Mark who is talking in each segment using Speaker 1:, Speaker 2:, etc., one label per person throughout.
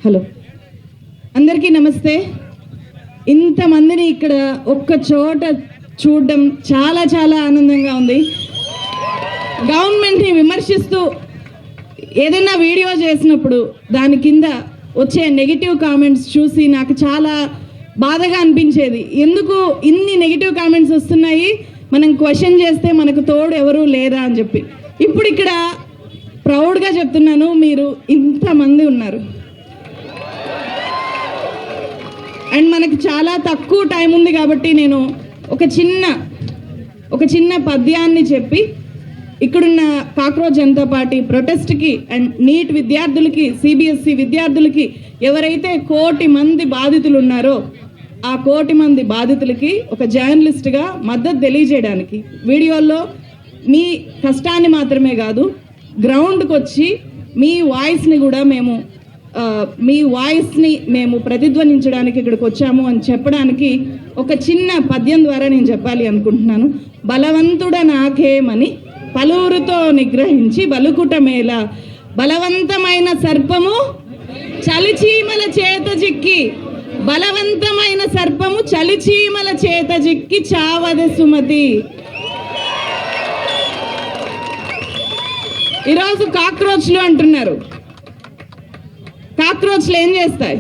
Speaker 1: Hello, అందరికీ నమస్తే. ఇంతమందిని ఇక్కడ ఒక్క చోట చూడడం చాలా చాలా ఆనందంగా ఉంది. గవర్నమెంట్ని విమర్శిస్తూ ఏదైనా వీడియో చేసినప్పుడు దాని కింద వచ్చే నెగిటివ్ కామెంట్స్ చూసి నాకు చాలా బాధగా అనిపించేది. ఎందుకు ఇన్ని నెగిటివ్ కామెంట్స్ వస్తున్నాయి, మనం క్వశ్చన్ చేస్తే మనకు తోడు ఎవరూ లేరా అని చెప్పి. ఇప్పుడు ఇక్కడ ప్రౌడ్గా చెప్తున్నాను, మీరు ఇంతమంది ఉన్నారు. అండ్ మనకు చాలా తక్కువ టైం ఉంది కాబట్టి నేను ఒక చిన్న పద్యాన్ని చెప్పి ఇక్కడున్న కాక్రోచ్ జనతా పార్టీ ప్రొటెస్ట్కి అండ్ నీట్ విద్యార్థులకి, సిబిఎస్ఈ విద్యార్థులకి, ఎవరైతే 1 కోటి మంది బాధితులు ఉన్నారో ఆ 1 కోటి మంది బాధితులకి ఒక జర్నలిస్ట్గా మద్దతు తెలియజేయడానికి, వీడియోల్లో మీ కష్టాన్ని మాత్రమే కాదు, గ్రౌండ్కి వచ్చి మీ వాయిస్ని కూడా మేము ప్రతిధ్వనించడానికి ఇక్కడికి వచ్చాము అని చెప్పడానికి ఒక చిన్న పద్యం ద్వారా నేను చెప్పాలి అనుకుంటున్నాను. బలవంతుడ నాకేమని పలువురితో నిగ్రహించి బలుకుట మేల, బలవంతమైన సర్పము చలిచీమల చేత జిక్కి, బలవంతమైన సర్పము చలిచీమల చేత జిక్కి చావద సుమతి. ఈరోజు కాక్రోచ్లు అంటున్నారు. కాక్రోచ్లు ఏం చేస్తాయి?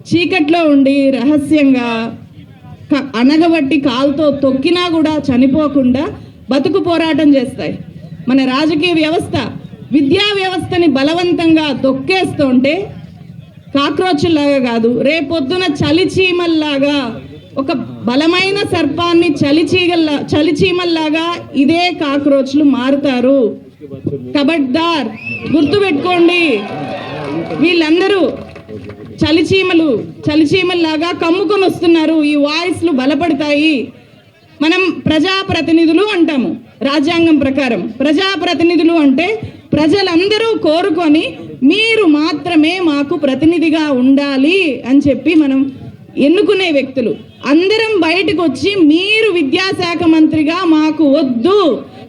Speaker 1: చీకట్లో ఉండి రహస్యంగా అనగబట్టి కాలుతో తొక్కినా కూడా చనిపోకుండా బతుకు పోరాటం చేస్తాయి. మన రాజకీయ వ్యవస్థ, విద్యా వ్యవస్థని బలవంతంగా తొక్కేస్తుంటే కాక్రోచ్లాగా కాదు, రేపొద్దున చలిచీమల్లాగా, ఒక బలమైన సర్పాన్ని చలిచీమల్లాగా ఇదే కాక్రోచ్లు మారుతారు. కబడ్దార్, గుర్తుపెట్టుకోండి. వీళ్ళందరూ చలిచీమల్లాగా కమ్ముకొని వస్తున్నారు. ఈ వాయిస్లు బలపడతాయి. మనం ప్రజాప్రతినిధులు అంటాము. రాజ్యాంగం ప్రకారం ప్రజాప్రతినిధులు అంటే ప్రజలందరూ కోరుకొని మీరు మాత్రమే మాకు ప్రతినిధిగా ఉండాలి అని చెప్పి మనం ఎన్నుకునే వ్యక్తులు. అందరం బయటకు వచ్చి మీరు విద్యాశాఖ మంత్రిగా మాకు వద్దు,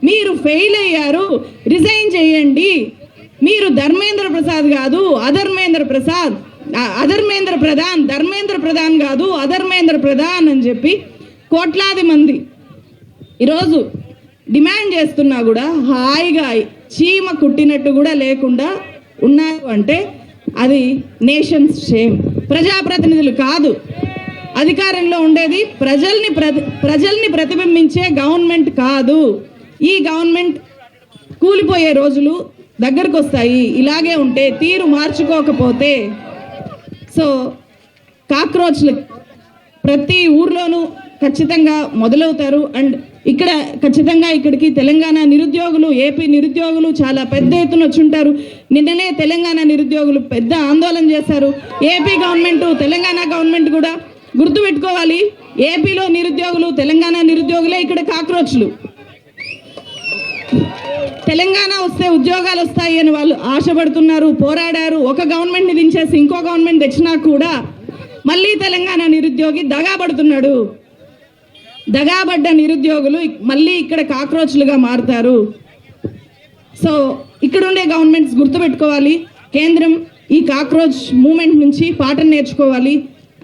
Speaker 1: మీరు ఫెయిల్ అయ్యారు, రిజైన్ చేయండి, మీరు ధర్మేంద్ర ప్రసాద్ కాదు అధర్మేంద్ర ప్రధాన్, ధర్మేంద్ర ప్రధాన్ కాదు అధర్మేంద్ర ప్రధాన్ అని చెప్పి కోట్లాది మంది ఈరోజు డిమాండ్ చేస్తున్నా కూడా హాయిగా చీమ కుట్టినట్టు కూడా లేకుండా ఉన్నారు అంటే అది నేషన్స్ షేమ్. ప్రజాప్రతినిధులు కాదు అధికారంలో ఉండేది, ప్రజల్ని ప్రతిబింబించే గవర్నమెంట్ కాదు. ఈ గవర్నమెంట్ కూలిపోయే రోజులు దగ్గరకు వస్తాయి. ఇలాగే ఉంటే, తీరు మార్చుకోకపోతే సో కాక్రోచ్లు ప్రతి ఊర్లోనూ ఖచ్చితంగా మొదలవుతారు. అండ్ ఇక్కడ ఖచ్చితంగా ఇక్కడికి తెలంగాణ నిరుద్యోగులు, ఏపీ నిరుద్యోగులు చాలా పెద్ద ఎత్తున వచ్చుంటారు. నిన్ననే తెలంగాణ నిరుద్యోగులు పెద్ద ఆందోళన చేశారు. ఏపీ గవర్నమెంట్, తెలంగాణ గవర్నమెంట్ కూడా గుర్తుపెట్టుకోవాలి, ఏపీలో నిరుద్యోగులు తెలంగాణ నిరుద్యోగులే ఇక్కడ కాక్రోచ్లు. తెలంగాణ వస్తే ఉద్యోగాలు వస్తాయి అని వాళ్ళు ఆశపడుతున్నారు, పోరాడారు. ఒక గవర్నమెంట్ని దించేసి ఇంకో గవర్నమెంట్ తెచ్చినా కూడా మళ్ళీ తెలంగాణ నిరుద్యోగి దగాపడుతున్నాడు. దగాబడ్డ నిరుద్యోగులు మళ్ళీ ఇక్కడ కాక్రోచ్లుగా మారుతారు. సో ఇక్కడుండే గవర్నమెంట్స్ గుర్తుపెట్టుకోవాలి, కేంద్రం ఈ కాక్రోచ్ మూమెంట్ నుంచి పాఠం నేర్చుకోవాలి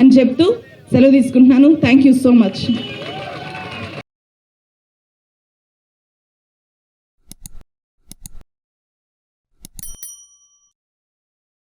Speaker 1: అని చెప్తూ సెలవు తీసుకుంటున్నాను. Thank you so much.